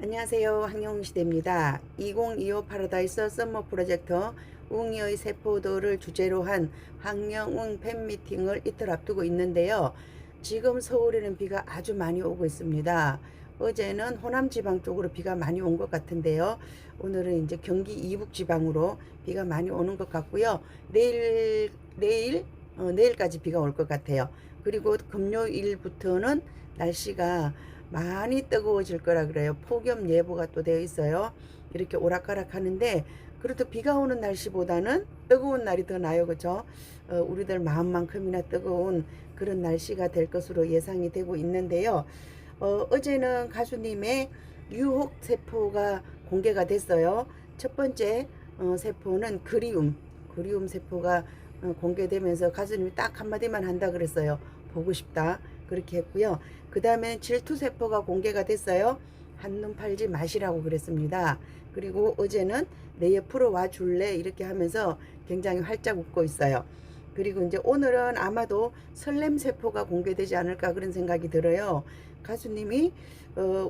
안녕하세요. 황영시대입니다. 2025 파라다이스 썸머 프로젝트 웅이의 세포도를 주제로 한 황영웅 팬미팅을 이틀 앞두고 있는데요. 지금 서울에는 비가 아주 많이 오고 있습니다. 어제는 호남 지방 쪽으로 비가 많이 온 것 같은데요. 오늘은 이제 경기 이북 지방으로 비가 많이 오는 것 같고요. 내일까지 비가 올 것 같아요. 그리고 금요일부터는 날씨가 많이 뜨거워질 거라 그래요. 폭염 예보가 또 되어 있어요. 이렇게 오락가락 하는데 그래도 비가 오는 날씨보다는 뜨거운 날이 더 나요. 그죠? 우리들 마음만큼이나 뜨거운 그런 날씨가 될 것으로 예상이 되고 있는데요. 어제는 가수님의 유혹 세포가 공개가 됐어요. 첫 번째 세포는 그리움 세포가 공개되면서 가수님이 딱 한마디만 한다 그랬어요. 보고 싶다. 그렇게 했고요. 그 다음에 질투세포가 공개가 됐어요. 한눈 팔지 마시라고 그랬습니다. 그리고 어제는 내 옆으로 와줄래 이렇게 하면서 굉장히 활짝 웃고 있어요. 그리고 이제 오늘은 아마도 설렘세포가 공개되지 않을까 그런 생각이 들어요. 가수님이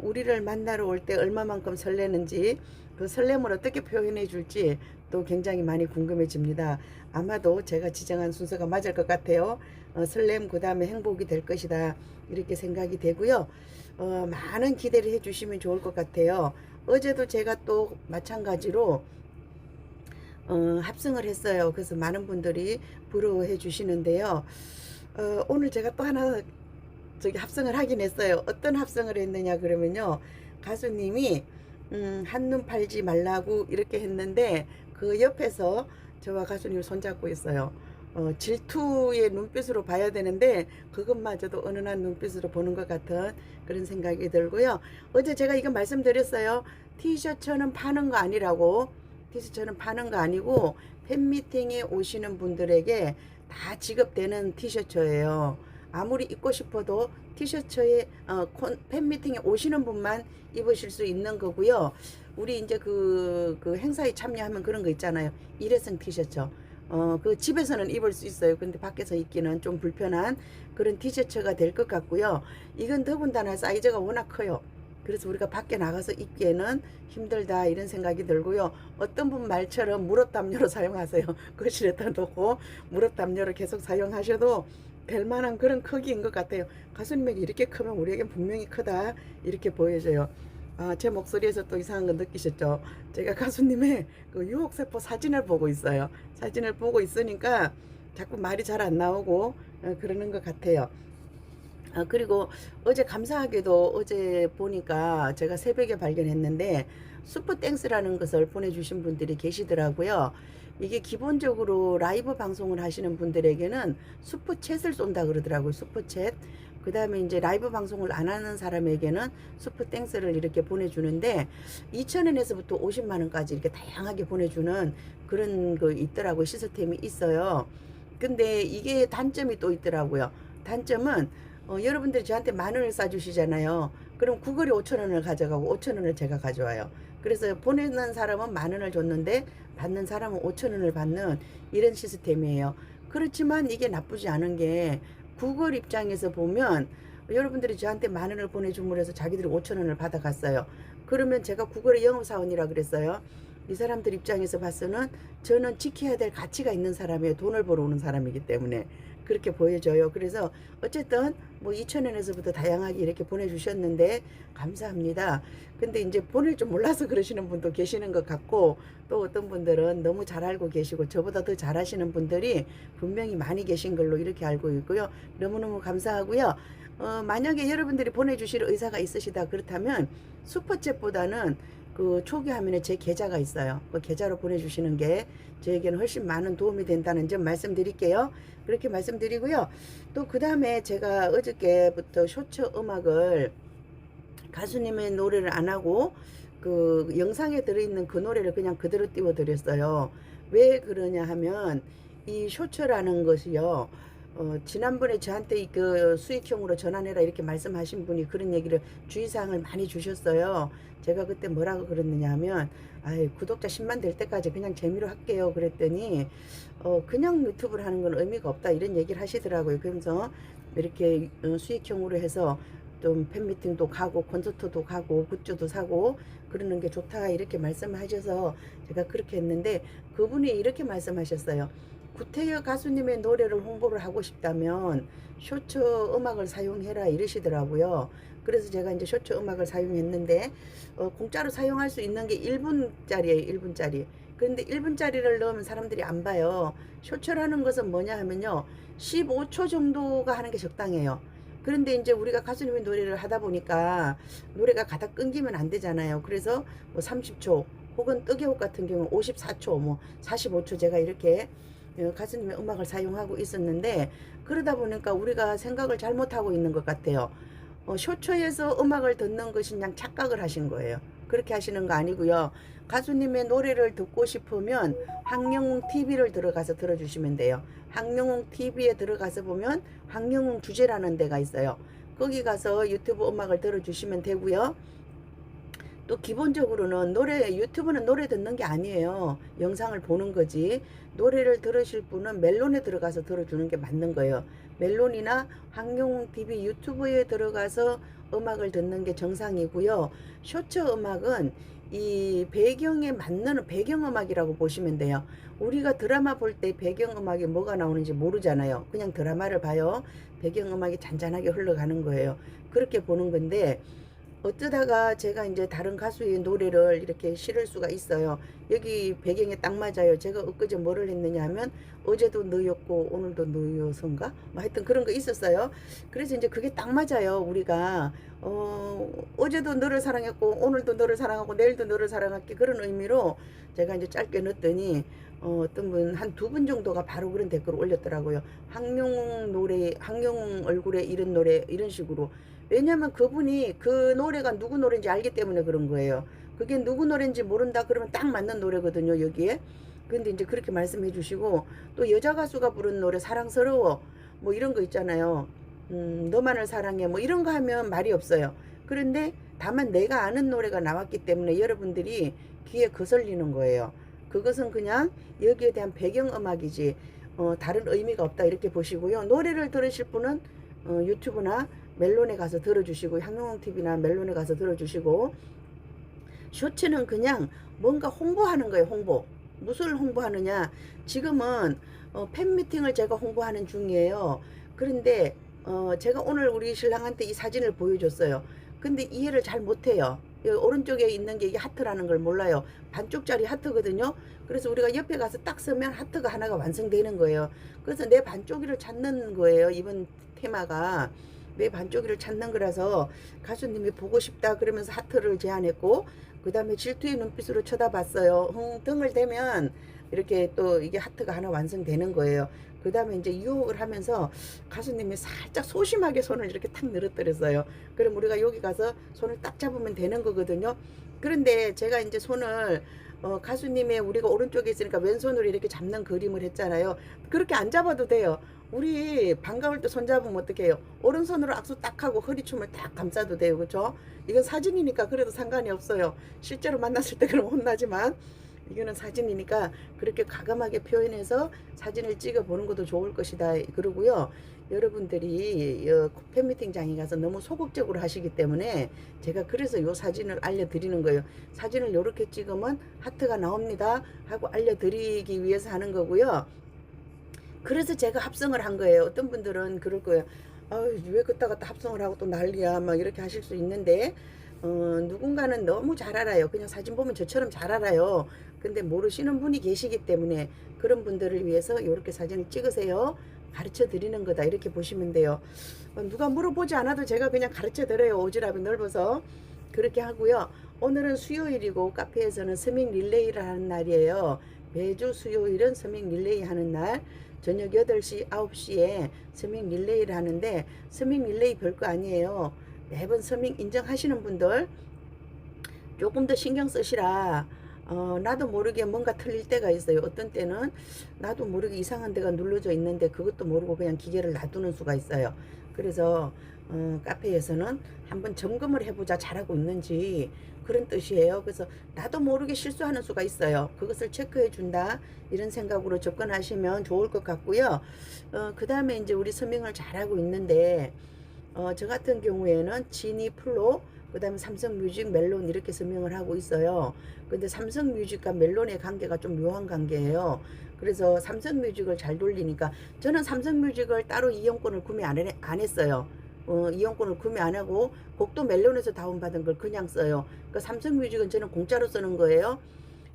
우리를 만나러 올 때 얼마만큼 설레는지 그 설렘을 어떻게 표현해 줄지 또 굉장히 많이 궁금해집니다. 아마도 제가 지정한 순서가 맞을 것 같아요. 설렘 그 다음에 행복이 될 것이다 이렇게 생각이 되고요. 많은 기대를 해주시면 좋을 것 같아요. 어제도 제가 또 마찬가지로 합성을 했어요. 그래서 많은 분들이 부러워해 주시는데요. 오늘 제가 또 하나 합성을 하긴 했어요. 어떤 합성을 했느냐 그러면요. 가수님이 한눈 팔지 말라고 이렇게 했는데 그 옆에서 저와 가수님을 손잡고 있어요. 질투의 눈빛으로 봐야 되는데 그것마저도 은은한 눈빛으로 보는 것 같은 그런 생각이 들고요. 어제 제가 이거 말씀드렸어요. 티셔츠는 파는 거 아니라고. 티셔츠는 파는 거 아니고 팬미팅에 오시는 분들에게 다 지급되는 티셔츠예요. 아무리 입고 싶어도 티셔츠에 팬미팅에 오시는 분만 입으실 수 있는 거고요. 우리 이제 그 행사에 참여하면 그런 거 있잖아요. 일회성 티셔츠. 그 집에서는 입을 수 있어요. 근데 밖에서 입기는 좀 불편한 그런 티셔츠가 될 것 같고요. 이건 더군다나 사이즈가 워낙 커요. 그래서 우리가 밖에 나가서 입기에는 힘들다 이런 생각이 들고요. 어떤 분 말처럼 무릎 담요로 사용하세요. 거실에다 놓고 무릎 담요를 계속 사용하셔도 될 만한 그런 크기인 것 같아요. 가수님에게 이렇게 크면 우리에겐 분명히 크다 이렇게 보여져요. 제 목소리에서 또 이상한 거 느끼셨죠? 제가 가수님의 그 유혹세포 사진을 보고 있어요. 사진을 보고 있으니까 자꾸 말이 잘 안 나오고 그러는 것 같아요. 그리고 어제 감사하게도 어제 보니까 제가 새벽에 발견했는데 슈퍼땡스라는 것을 보내주신 분들이 계시더라고요. 이게 기본적으로 라이브 방송을 하시는 분들에게는 슈퍼챗을 쏜다 그러더라고요. 슈퍼챗. 그 다음에 이제 라이브 방송을 안 하는 사람에게는 슈퍼땡스를 이렇게 보내주는데 2,000원에서부터 50만원까지 이렇게 다양하게 보내주는 그런 거 있더라고요. 시스템이 있어요. 근데 이게 단점이 또 있더라고요. 단점은 여러분들이 저한테 10,000원을 싸주시잖아요. 그럼 구걸이 5,000원을 가져가고 5,000원을 제가 가져와요. 그래서 보내는 사람은 10,000원을 줬는데 받는 사람은 5,000원을 받는 이런 시스템이에요. 그렇지만 이게 나쁘지 않은 게 구글 입장에서 보면 여러분들이 저한테 10,000원을 보내줌으로 해서 자기들이 5,000원을 받아갔어요. 그러면 제가 구글의 영업사원이라 그랬어요. 이 사람들 입장에서 봐서는 저는 지켜야 될 가치가 있는 사람이에요. 돈을 벌어 오는 사람이기 때문에. 그렇게 보여져요. 그래서 어쨌든 뭐 2,000원에서부터 다양하게 이렇게 보내주셨는데 감사합니다. 근데 이제 보낼 줄 몰라서 그러시는 분도 계시는 것 같고 또 어떤 분들은 너무 잘 알고 계시고 저보다 더 잘하시는 분들이 분명히 많이 계신 걸로 이렇게 알고 있고요. 너무너무 감사하고요. 만약에 여러분들이 보내주실 의사가 있으시다 그렇다면 슈퍼챗보다는 그 초기 화면에 제 계좌가 있어요. 그 계좌로 보내주시는 게 저에게는 훨씬 많은 도움이 된다는 점 말씀드릴게요. 그렇게 말씀드리고요. 또 그 다음에 제가 어저께부터 쇼츠 음악을 가수님의 노래를 안 하고 그 영상에 들어있는 그 노래를 그냥 그대로 띄워드렸어요. 왜 그러냐 하면 이 쇼츠라는 것이요. 지난번에 저한테 그 수익형으로 전환해라 이렇게 말씀하신 분이 그런 얘기를 주의사항을 많이 주셨어요. 제가 그때 뭐라고 그랬느냐 하면 구독자 10만 될 때까지 그냥 재미로 할게요 그랬더니 그냥 유튜브를 하는 건 의미가 없다 이런 얘기를 하시더라고요. 그래서 이렇게 수익형으로 해서 좀 팬미팅도 가고 콘서트도 가고 굿즈도 사고 그러는 게 좋다 이렇게 말씀하셔서 제가 그렇게 했는데, 그분이 이렇게 말씀하셨어요. 구태여 가수님의 노래를 홍보를 하고 싶다면 쇼츠 음악을 사용해라 이러시더라고요. 그래서 제가 이제 쇼츠 음악을 사용했는데 공짜로 사용할 수 있는 게 1분짜리예요. 1분짜리. 그런데 1분짜리를 넣으면 사람들이 안 봐요. 쇼츠라는 것은 뭐냐 하면요, 15초 정도가 하는 게 적당해요. 그런데 이제 우리가 가수님의 노래를 하다 보니까 노래가 가다 끊기면 안 되잖아요. 그래서 뭐 30초 혹은 뜨개옷 같은 경우는 54초 뭐 45초 제가 이렇게 가수님의 음악을 사용하고 있었는데, 그러다 보니까 우리가 생각을 잘못하고 있는 것 같아요. 쇼츠에서 음악을 듣는 것이 그냥 착각을 하신 거예요. 그렇게 하시는 거 아니고요. 가수님의 노래를 듣고 싶으면 황영웅 TV를 들어가서 들어주시면 돼요. 황영웅 TV에 들어가서 보면 황영웅 주제라는 데가 있어요. 거기 가서 유튜브 음악을 들어주시면 되고요. 또 기본적으로는 유튜브는 노래 듣는 게 아니에요. 영상을 보는 거지. 노래를 들으실 분은 멜론에 들어가서 들어주는 게 맞는 거예요. 멜론이나 황용웅 TV 유튜브에 들어가서 음악을 듣는 게 정상이고요. 쇼츠 음악은 이 배경에 맞는 배경음악이라고 보시면 돼요. 우리가 드라마 볼 때 배경음악이 뭐가 나오는지 모르잖아요. 그냥 드라마를 봐요. 배경음악이 잔잔하게 흘러가는 거예요. 그렇게 보는 건데, 어쩌다가 제가 이제 다른 가수의 노래를 이렇게 실을 수가 있어요. 여기 배경에 딱 맞아요. 제가 엊그제 뭐를 했느냐 하면 어제도 너였고 오늘도 너여서인가? 뭐 하여튼 그런 거 있었어요. 그래서 이제 그게 딱 맞아요. 우리가 어제도 너를 사랑했고 오늘도 너를 사랑하고 내일도 너를 사랑할게, 그런 의미로 제가 이제 짧게 넣었더니 어떤 분 한 두 분 정도가 바로 그런 댓글을 올렸더라고요. 황룡 노래, 황룡 얼굴에 이런 노래, 이런 식으로. 왜냐면 그분이 그 노래가 누구 노래인지 알기 때문에 그런 거예요. 그게 누구 노래인지 모른다 그러면 딱 맞는 노래거든요, 여기에. 근데 이제 그렇게 말씀해 주시고, 또 여자 가수가 부른 노래 사랑스러워 뭐 이런 거 있잖아요. 너만을 사랑해 뭐 이런 거 하면 말이 없어요. 그런데 다만 내가 아는 노래가 나왔기 때문에 여러분들이 귀에 거슬리는 거예요. 그것은 그냥 여기에 대한 배경음악이지 다른 의미가 없다 이렇게 보시고요. 노래를 들으실 분은 유튜브나 멜론에 가서 들어주시고, 향용웅 TV나 멜론에 가서 들어주시고, 쇼츠는 그냥 뭔가 홍보하는 거예요. 홍보. 무엇을 홍보하느냐, 지금은 팬미팅을 제가 홍보하는 중이에요. 그런데 제가 오늘 우리 신랑한테 이 사진을 보여줬어요. 근데 이해를 잘 못해요. 여기 오른쪽에 있는 게 이게 하트라는 걸 몰라요. 반쪽짜리 하트거든요. 그래서 우리가 옆에 가서 딱 서면 하트가 하나가 완성되는 거예요. 그래서 내 반쪽이를 찾는 거예요. 이번 테마가 내 반쪽이를 찾는 거라서 가수님이 보고 싶다 그러면서 하트를 제안했고, 그 다음에 질투의 눈빛으로 쳐다봤어요. 등을 대면 이렇게 또 이게 하트가 하나 완성되는 거예요. 그 다음에 이제 유혹을 하면서 가수님이 살짝 소심하게 손을 이렇게 탁 늘어뜨렸어요. 그럼 우리가 여기 가서 손을 딱 잡으면 되는 거거든요. 그런데 제가 이제 손을 가수님의 우리가 오른쪽에 있으니까 왼손으로 이렇게 잡는 그림을 했잖아요. 그렇게 안 잡아도 돼요. 우리 반가울 때 손잡으면 어떡해요? 오른손으로 악수 딱 하고 허리춤을 딱 감싸도 돼요. 그렇죠? 이건 사진이니까 그래도 상관이 없어요. 실제로 만났을 때 그럼 혼나지만 이거는 사진이니까 그렇게 과감하게 표현해서 사진을 찍어 보는 것도 좋을 것이다. 그러고요. 여러분들이 팬미팅장에 가서 너무 소극적으로 하시기 때문에 제가 그래서 요 사진을 알려드리는 거예요. 사진을 요렇게 찍으면 하트가 나옵니다 하고 알려드리기 위해서 하는 거고요. 그래서 제가 합성을 한 거예요. 어떤 분들은 그럴 거예요. 아유, 왜 그따 갖다 합성을 하고 또 난리야 막 이렇게 하실 수 있는데, 누군가는 너무 잘 알아요. 그냥 사진 보면 저처럼 잘 알아요. 근데 모르시는 분이 계시기 때문에 그런 분들을 위해서 이렇게 사진을 찍으세요, 가르쳐 드리는 거다 이렇게 보시면 돼요. 누가 물어보지 않아도 제가 그냥 가르쳐 드려요. 오지랖이 넓어서. 그렇게 하고요. 오늘은 수요일이고 카페에서는 서밍 릴레이를 하는 날이에요. 매주 수요일은 서밍 릴레이 하는 날, 저녁 8시 9시에 서밍 릴레이를 하는데, 서밍 릴레이 별거 아니에요. 매번 서밍 인정하시는 분들 조금 더 신경 쓰시라. 나도 모르게 뭔가 틀릴 때가 있어요. 어떤 때는 나도 모르게 이상한 데가 눌러져 있는데 그것도 모르고 그냥 기계를 놔두는 수가 있어요. 그래서 카페에서는 한번 점검을 해보자, 잘하고 있는지, 그런 뜻이에요. 그래서 나도 모르게 실수하는 수가 있어요. 그것을 체크해 준다 이런 생각으로 접근하시면 좋을 것 같고요. 그 다음에 이제 우리 서밍을 잘하고 있는데 저 같은 경우에는 지니 플로, 그 다음에 삼성뮤직, 멜론 이렇게 서명을 하고 있어요. 근데 삼성뮤직과 멜론의 관계가 좀 묘한 관계예요. 그래서 삼성뮤직을 잘 돌리니까 저는 삼성뮤직을 따로 이용권을 구매 안 했어요. 이용권을 구매 안 하고 곡도 멜론에서 다운받은 걸 그냥 써요. 그러니까 삼성뮤직은 저는 공짜로 쓰는 거예요.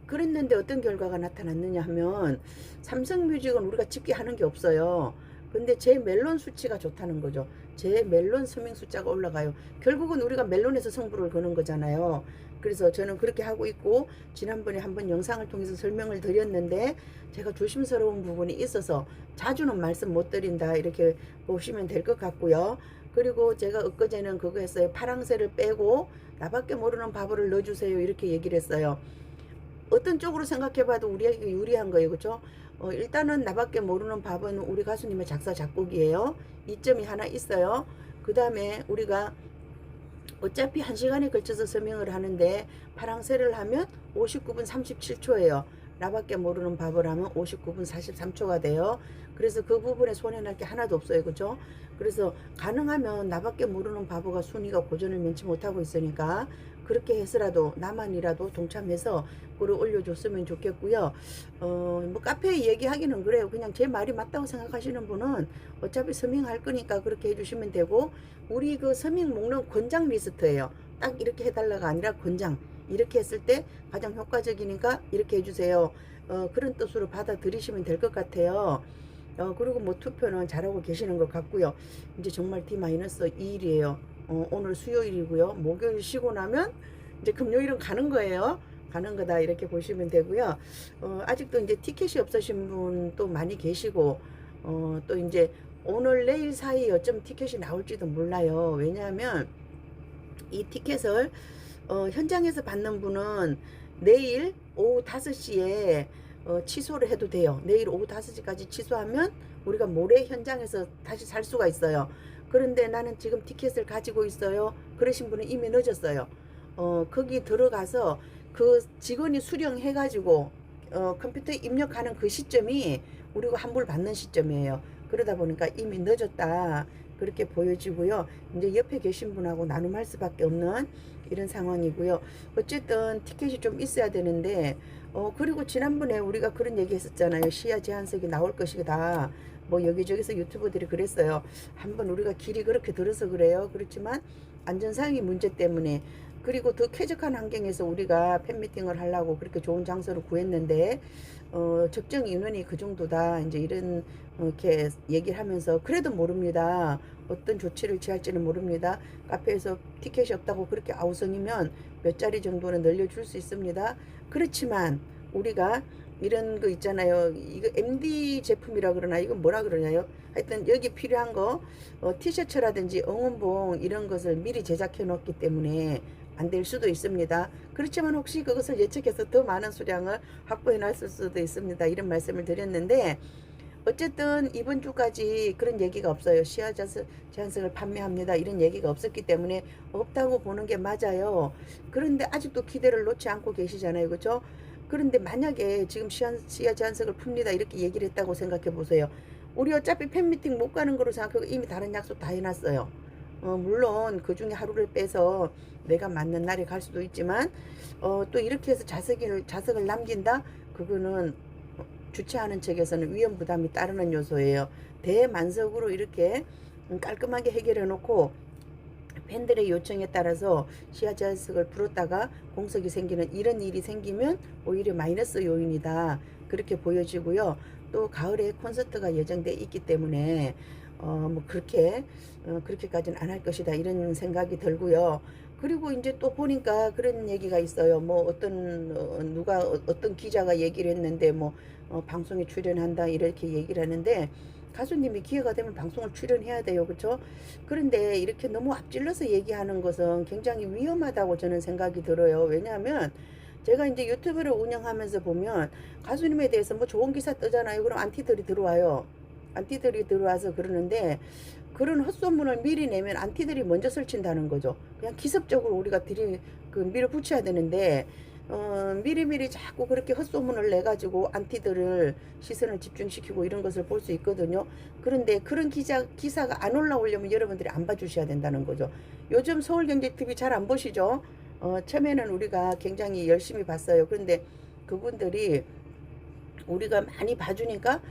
그랬는데 어떤 결과가 나타났느냐 하면 삼성뮤직은 우리가 집계하는 게 없어요. 근데 제 멜론 수치가 좋다는 거죠. 제 멜론 서명 숫자가 올라가요. 결국은 우리가 멜론에서 승부를 거는 거잖아요. 그래서 저는 그렇게 하고 있고, 지난번에 한번 영상을 통해서 설명을 드렸는데 제가 조심스러운 부분이 있어서 자주는 말씀 못 드린다 이렇게 보시면 될 것 같고요. 그리고 제가 엊그제는 그거 했어요. 파랑새를 빼고 나밖에 모르는 바보를 넣어주세요 이렇게 얘기를 했어요. 어떤 쪽으로 생각해봐도 우리에게 유리한 거예요. 그렇죠? 일단은 나밖에 모르는 밥은 우리 가수님의 작사 작곡이에요. 이점이 하나 있어요. 그 다음에 우리가 어차피 1시간에 걸쳐서 서명을 하는데 파랑새를 하면 59분 37초예요. 나밖에 모르는 밥을 하면 59분 43초가 돼요. 그래서 그 부분에 손해날 게 하나도 없어요. 그죠? 그래서 가능하면 나밖에 모르는 바보가 순위가 고전을 면치 못하고 있으니까 그렇게 해서라도 나만이라도 동참해서 글을 올려줬으면 좋겠고요. 뭐 카페에 얘기하기는 그래요. 그냥 제 말이 맞다고 생각하시는 분은 어차피 서명할 거니까 그렇게 해주시면 되고, 우리 그 서명 목록 권장 리스트예요. 딱 이렇게 해달라가 아니라 권장. 이렇게 했을 때 가장 효과적이니까 이렇게 해주세요. 그런 뜻으로 받아들이시면 될 것 같아요. 그리고 뭐 투표는 잘하고 계시는 것 같고요. 이제 정말 D-2일이에요. 오늘 수요일이고요. 목요일 쉬고 나면 이제 금요일은 가는 거예요. 가는 거다 이렇게 보시면 되고요. 아직도 이제 티켓이 없으신 분도 많이 계시고, 또 이제 오늘 내일 사이에 어쩜 티켓이 나올지도 몰라요. 왜냐하면 이 티켓을 현장에서 받는 분은 내일 오후 5시에 취소를 해도 돼요. 내일 오후 5시까지 취소하면 우리가 모레 현장에서 다시 살 수가 있어요. 그런데 나는 지금 티켓을 가지고 있어요. 그러신 분은 이미 늦었어요. 거기 들어가서 그 직원이 수령해가지고 컴퓨터에 입력하는 그 시점이 우리가 환불 받는 시점이에요. 그러다 보니까 이미 늦었다 그렇게 보여지고요. 이제 옆에 계신 분하고 나눔할 수밖에 없는 이런 상황이고요. 어쨌든 티켓이 좀 있어야 되는데, 그리고 지난번에 우리가 그런 얘기 했었잖아요. 시야 제한석이 나올 것이다. 뭐 여기저기서 유튜버들이 그랬어요. 한번 우리가 길이 그렇게 들어서 그래요. 그렇지만 안전상의 문제 때문에, 그리고 더 쾌적한 환경에서 우리가 팬미팅을 하려고 그렇게 좋은 장소를 구했는데 적정 인원이 그 정도다 이제 이런 이렇게 얘기를 하면서, 그래도 모릅니다. 어떤 조치를 취할지는 모릅니다. 카페에서 티켓이 없다고 그렇게 아우성이면 몇 자리 정도는 늘려줄 수 있습니다. 그렇지만 우리가 이런 거 있잖아요. 이거 MD 제품이라 그러나 이건 뭐라 그러나요? 하여튼 여기 필요한 거 티셔츠라든지 응원봉 이런 것을 미리 제작해 놓기 때문에 안 될 수도 있습니다. 그렇지만 혹시 그것을 예측해서 더 많은 수량을 확보해 놨을 수도 있습니다. 이런 말씀을 드렸는데, 어쨌든 이번 주까지 그런 얘기가 없어요. 시야 제한석을 판매합니다 이런 얘기가 없었기 때문에 없다고 보는 게 맞아요. 그런데 아직도 기대를 놓지 않고 계시잖아요. 그렇죠? 그런데 만약에 지금 시야 제한석을 풉니다 이렇게 얘기를 했다고 생각해 보세요. 우리 어차피 팬미팅 못 가는 거로 생각하고 이미 다른 약속 다 해놨어요. 물론 그 중에 하루를 빼서 내가 맞는 날에 갈 수도 있지만 또 이렇게 해서 자석을 남긴다? 그거는 주최하는 측에서는 위험 부담이 따르는 요소예요. 대만석으로 이렇게 깔끔하게 해결해 놓고 팬들의 요청에 따라서 시야 제한석을 풀었다가 공석이 생기는 이런 일이 생기면 오히려 마이너스 요인이다 그렇게 보여지고요. 또 가을에 콘서트가 예정돼 있기 때문에 뭐 그렇게까지는 안 할 것이다 이런 생각이 들고요. 그리고 이제 또 보니까 그런 얘기가 있어요. 뭐 누가 어떤 기자가 얘기를 했는데 뭐 방송에 출연한다 이렇게 얘기를 하는데, 가수님이 기회가 되면 방송을 출연해야 돼요. 그렇죠? 그런데 이렇게 너무 앞질러서 얘기하는 것은 굉장히 위험하다고 저는 생각이 들어요. 왜냐하면 제가 이제 유튜브를 운영하면서 보면 가수님에 대해서 뭐 좋은 기사 뜨잖아요. 그럼 안티들이 들어와요. 안티들이 들어와서 그러는데, 그런 헛소문을 미리 내면 안티들이 먼저 설친다는 거죠. 그냥 기습적으로 우리가 밀어붙여야 되는데, 미리미리 자꾸 그렇게 헛소문을 내가지고 안티들을 시선을 집중시키고 이런 것을 볼 수 있거든요. 그런데 그런 기사가 안 올라오려면 여러분들이 안 봐주셔야 된다는 거죠. 요즘 서울경제TV 잘 안 보시죠? 처음에는 우리가 굉장히 열심히 봤어요. 그런데 그분들이 우리가 많이 봐주니까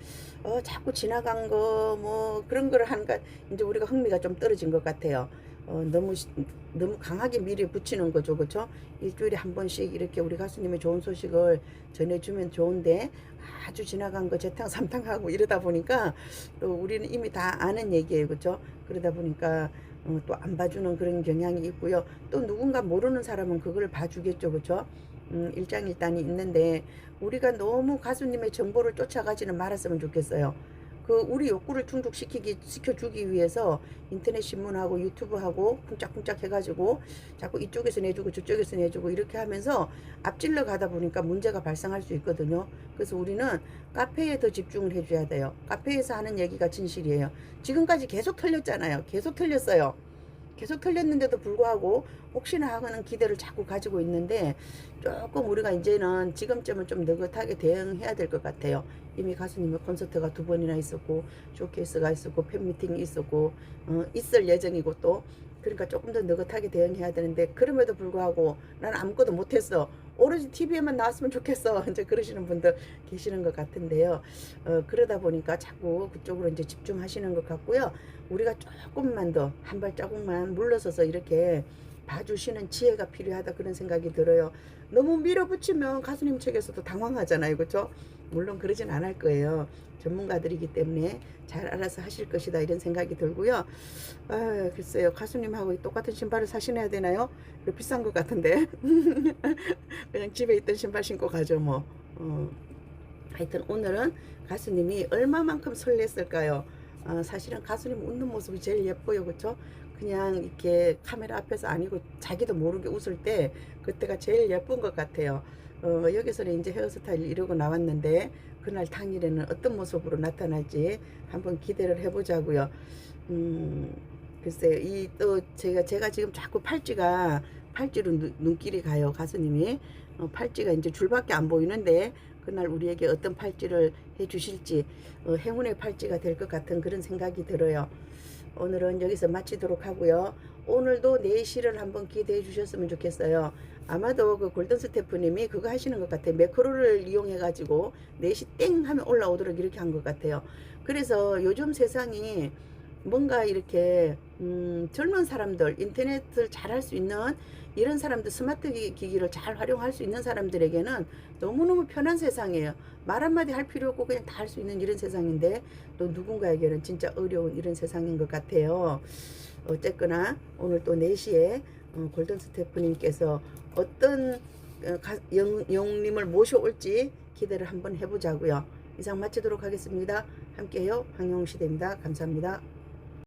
자꾸 지나간 거 뭐 그런 걸 하니까 이제 우리가 흥미가 좀 떨어진 것 같아요. 너무 강하게 미리 붙이는 거죠, 그렇죠? 일주일에 한 번씩 이렇게 우리 가수님의 좋은 소식을 전해주면 좋은데 아주 지나간 거 재탕 삼탕하고 이러다 보니까 또 우리는 이미 다 아는 얘기예요, 그렇죠? 그러다 보니까 또 안 봐주는 그런 경향이 있고요. 또 누군가 모르는 사람은 그걸 봐주겠죠, 그렇죠? 일장일단이 있는데 우리가 너무 가수님의 정보를 쫓아가지는 말았으면 좋겠어요. 우리 욕구를 시켜주기 위해서 인터넷 신문하고 유튜브하고 쿵짝쿵짝 해가지고 자꾸 이쪽에서 내주고 저쪽에서 내주고 이렇게 하면서 앞질러 가다 보니까 문제가 발생할 수 있거든요. 그래서 우리는 카페에 더 집중을 해줘야 돼요. 카페에서 하는 얘기가 진실이에요. 지금까지 계속 틀렸잖아요. 계속 틀렸어요. 계속 틀렸는데도 불구하고 혹시나 하는 기대를 자꾸 가지고 있는데 조금 우리가 이제는 지금쯤은 좀 느긋하게 대응해야 될 것 같아요. 이미 가수님의 콘서트가 2번이나 있었고 쇼케이스가 있었고 팬미팅이 있었고 있을 예정이고 또 그러니까 조금 더 느긋하게 대응해야 되는데 그럼에도 불구하고 나는 아무것도 못했어. 오로지 TV에만 나왔으면 좋겠어. 이제 그러시는 분들 계시는 것 같은데요. 그러다 보니까 자꾸 그쪽으로 이제 집중하시는 것 같고요. 우리가 조금만 더 한 발자국만 물러서서 이렇게 봐주시는 지혜가 필요하다 그런 생각이 들어요. 너무 밀어붙이면 가수님 측에서도 당황하잖아요, 그렇죠? 물론 그러진 않을 거예요. 전문가들이기 때문에 잘 알아서 하실 것이다 이런 생각이 들고요. 글쎄요, 가수님하고 똑같은 신발을 사신어야 되나요? 비싼 것 같은데 그냥 집에 있던 신발 신고 가죠 뭐. 하여튼 오늘은 가수님이 얼마만큼 설렜을까요? 사실은 가수님 웃는 모습이 제일 예뻐요, 그렇죠? 그냥 이렇게 카메라 앞에서 아니고 자기도 모르게 웃을 때 그때가 제일 예쁜 것 같아요. 여기서는 이제 헤어스타일 이러고 나왔는데 그날 당일에는 어떤 모습으로 나타날지 한번 기대를 해보자고요. 글쎄요, 제가 지금 자꾸 팔찌로 눈길이 가요, 가수님이. 팔찌가 이제 줄밖에 안 보이는데 그날 우리에게 어떤 팔찌를 해주실지 행운의 팔찌가 될 것 같은 그런 생각이 들어요. 오늘은 여기서 마치도록 하고요. 오늘도 4시를 한번 기대해 주셨으면 좋겠어요. 아마도 그 골든 스태프님이 그거 하시는 것 같아요. 매크로를 이용해 가지고 4시 땡 하면 올라오도록 이렇게 한 것 같아요. 그래서 요즘 세상이 뭔가 이렇게 젊은 사람들 인터넷을 잘 할 수 있는 이런 사람들 스마트 기기를 잘 활용할 수 있는 사람들에게는 너무너무 편한 세상이에요. 말 한마디 할 필요 없고 그냥 다 할 수 있는 이런 세상인데 또 누군가에게는 진짜 어려운 이런 세상인 것 같아요. 어쨌거나 오늘 또 4시에 골든 스태프님께서 어떤 영웅님을 모셔올지 기대를 한번 해보자고요. 이상 마치도록 하겠습니다. 함께해요. 황영웅시대입니다. 감사합니다.